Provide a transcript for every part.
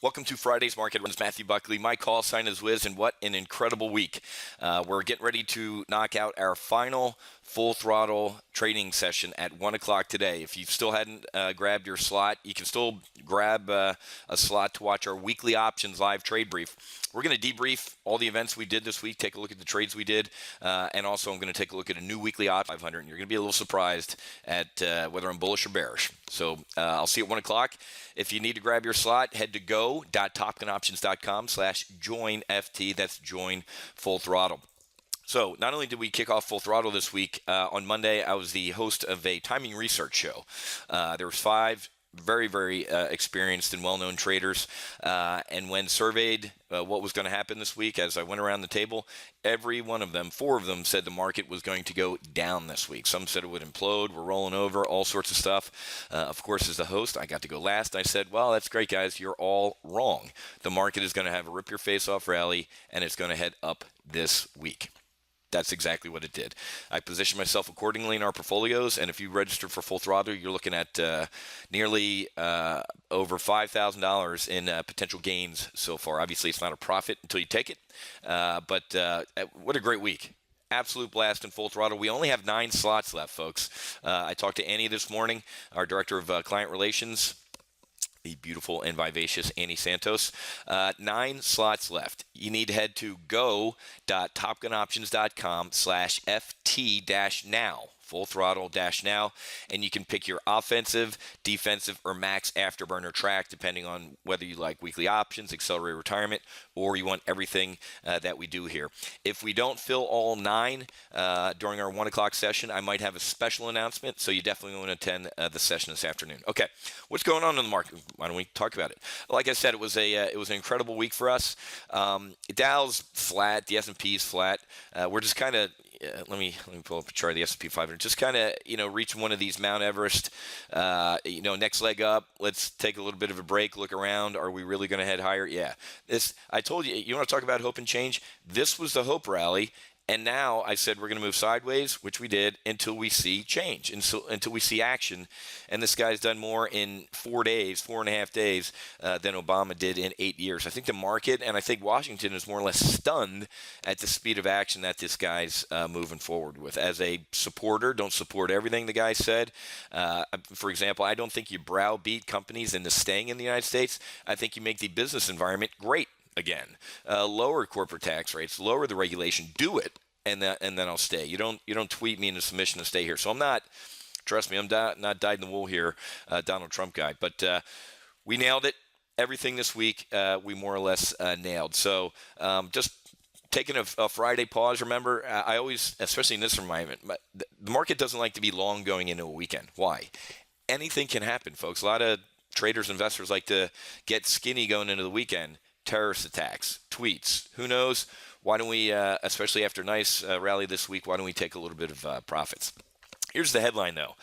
Welcome to Friday's Market Runs. Matthew Buckley. My call sign is Wiz, and what an incredible week. We're getting ready to knock out our final full throttle trading session at 1 o'clock today. If you still hadn't grabbed your slot, you can still grab a slot to watch our weekly options live trade brief. We're going to debrief all the events we did this week, take a look at the trades we did, and also I'm going to take a look at a new weekly option 500, and you're going to be a little surprised at whether I'm bullish or bearish. So I'll see you at 1 o'clock. If you need to grab your slot, head to go.topgunoptions.com/joinft. That's join full throttle. So not only did we kick off full throttle this week, on Monday I was the host of a timing research show. There was 5 very experienced and well-known traders, and when surveyed what was going to happen this week, as I went around the table, every one of them, 4 of them, said the market was going to go down this week. Some said it would implode, we're rolling over, all sorts of stuff. Of course, as the host, I got to go last. I said, well, that's great, guys, you're all wrong. The market is going to have a rip-your-face-off rally, and it's going to head up this week. That's exactly what it did. I positioned myself accordingly in our portfolios, and if you registered for full throttle, you're looking at nearly over $5,000 in potential gains so far. Obviously, it's not a profit until you take it, but what a great week. Absolute blast in full throttle. We only have 9 slots left, folks. I talked to Annie this morning, our Director of Client Relations, the beautiful and vivacious Annie Santos. 9 slots left. You need to head to go.topgunoptions.com/FT-now. Full throttle -now, and you can pick your offensive, defensive, or max afterburner track, depending on whether you like weekly options, accelerated retirement, or you want everything that we do here. If we don't fill all 9 during our 1 o'clock session, I might have a special announcement, so you definitely want to attend the session this afternoon. Okay, what's going on in the market? Why don't we talk about it? Like I said, it was an incredible week for us. Dow's flat, the S&P's flat. We're just kind of let me pull up a chart of the S&P 500. Just kind of, reaching one of these Mount Everest, next leg up. Let's take a little bit of a break, look around. Are we really going to head higher? Yeah. I told you, you want to talk about hope and change? This was the hope rally. And now I said we're going to move sideways, which we did, until we see change, until we see action. And this guy's done more in 4.5 days, than Obama did in 8 years. I think the market, and I think Washington, is more or less stunned at the speed of action that this guy's moving forward with. As a supporter, don't support everything the guy said. For example, I don't think you browbeat companies into staying in the United States. I think you make the business environment great. Again, lower corporate tax rates, lower the regulation, do it, and then I'll stay. You don't tweet me into submission to stay here. So I'm not, trust me, I'm not dyed in the wool here, Donald Trump guy. But we nailed it. Everything this week we more or less nailed. So just taking a Friday pause. Remember, I always, especially in this environment, the market doesn't like to be long going into a weekend. Why? Anything can happen, folks. A lot of traders, investors like to get skinny going into the weekend. Terrorist attacks, tweets, who knows? Why don't we, especially after a nice rally this week, why don't we take a little bit of profits? Here's the headline, though.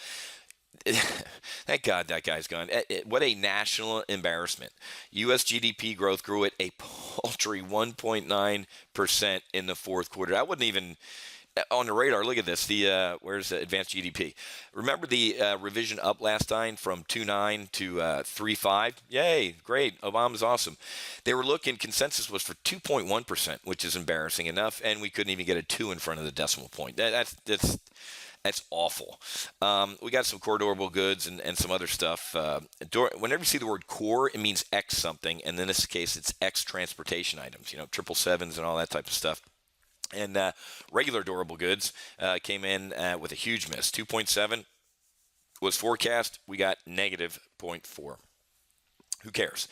Thank God that guy's gone. What a national embarrassment. U.S. GDP growth grew at a paltry 1.9% in the fourth quarter. That wasn't even on the radar. Look at this. Where's the advanced GDP? Remember the revision up last time from 2.9 to 3.5? Yay, great. Obama's awesome. They were looking, consensus was for 2.1%, which is embarrassing enough, and we couldn't even get a 2 in front of the decimal point. That's awful. We got some core durable goods and some other stuff. Whenever you see the word core, it means X something, and in this case, it's X transportation items, 777s and all that type of stuff. And regular durable goods came in with a huge miss. 2.7 was forecast. We got negative 0.4. Who cares?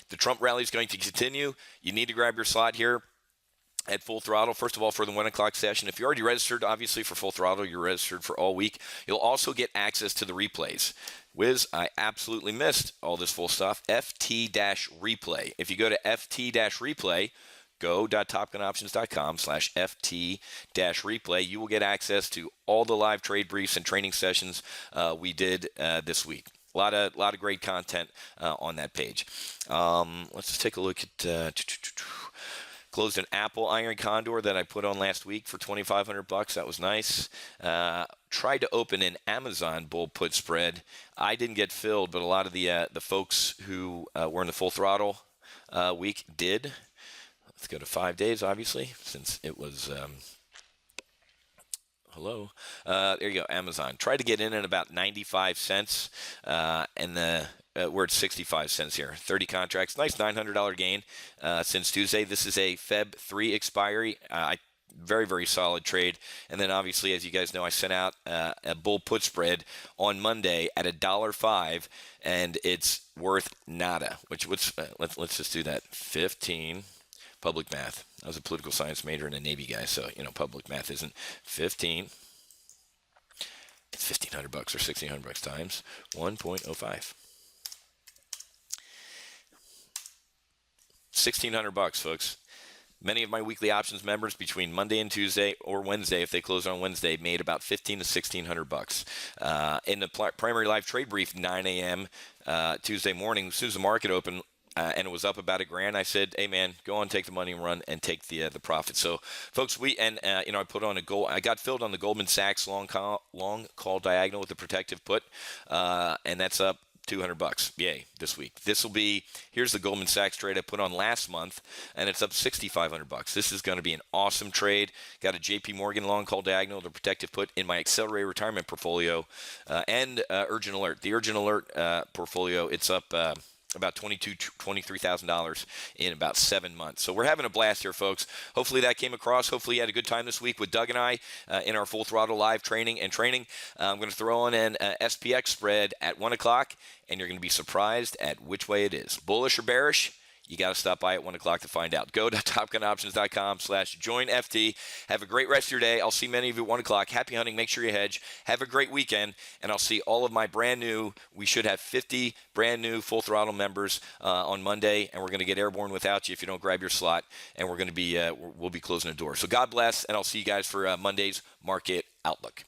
The Trump rally is going to continue. You need to grab your slot here at full throttle. First of all, for the 1 o'clock session. If you're already registered, obviously, for full throttle, you're registered for all week. You'll also get access to the replays. Wiz, I absolutely missed all this full stuff. FT-replay. If you go to FT-replay, go.topgunoptions.com/FT-replay. You will get access to all the live trade briefs and training sessions we did this week. A lot of great content on that page. Let's just take a look at closed an Apple iron condor that I put on last week for $2,500. That was nice. Tried to open an Amazon bull put spread. I didn't get filled, but a lot of the folks who were in the full throttle week did. Let's go to 5 days, obviously, since it was. Hello. There you go. Amazon. Tried to get in at about 95 cents, and we're at 65 cents here. 30 contracts. Nice $900 gain since Tuesday. This is a Feb 3 expiry. Very, very solid trade. And then obviously, as you guys know, I sent out a bull put spread on Monday at $1.05, and it's worth nada. Let's just do that. 15. Public math. I was a political science major and a Navy guy, so public math isn't 15. It's $1,500 or $1,600 times 1.05. $1,600, folks. Many of my weekly options members between Monday and Tuesday, or Wednesday, if they close on Wednesday, made about $1,500 to $1,600. In the primary live trade brief, 9 a.m. Tuesday morning, as soon as the market opened, and it was up about $1,000, I said, hey man, go on, take the money and run and take the profit. So folks, I put on I got filled on the Goldman Sachs long call diagonal with the protective put, and that's up $200. Yay, this week. Here's the Goldman Sachs trade I put on last month, and it's up $6,500. This is going to be an awesome trade. Got a JP Morgan long call diagonal, the protective put in my accelerated retirement portfolio, and urgent alert. The urgent alert portfolio, it's up about $23,000 in about 7 months. So we're having a blast here, folks. Hopefully that came across. Hopefully you had a good time this week with Doug and I in our Full Throttle live training. I'm going to throw on an SPX spread at 1 o'clock, and you're going to be surprised at which way it is. Bullish or bearish? You got to stop by at 1 o'clock to find out. Go to topgunoptions.com/joinft. Have a great rest of your day. I'll see many of you at 1 o'clock. Happy hunting. Make sure you hedge. Have a great weekend. And I'll see all of my we should have 50 brand new Full Throttle members on Monday. And we're going to get airborne without you if you don't grab your slot. And we'll be closing the door. So God bless. And I'll see you guys for Monday's Market Outlook.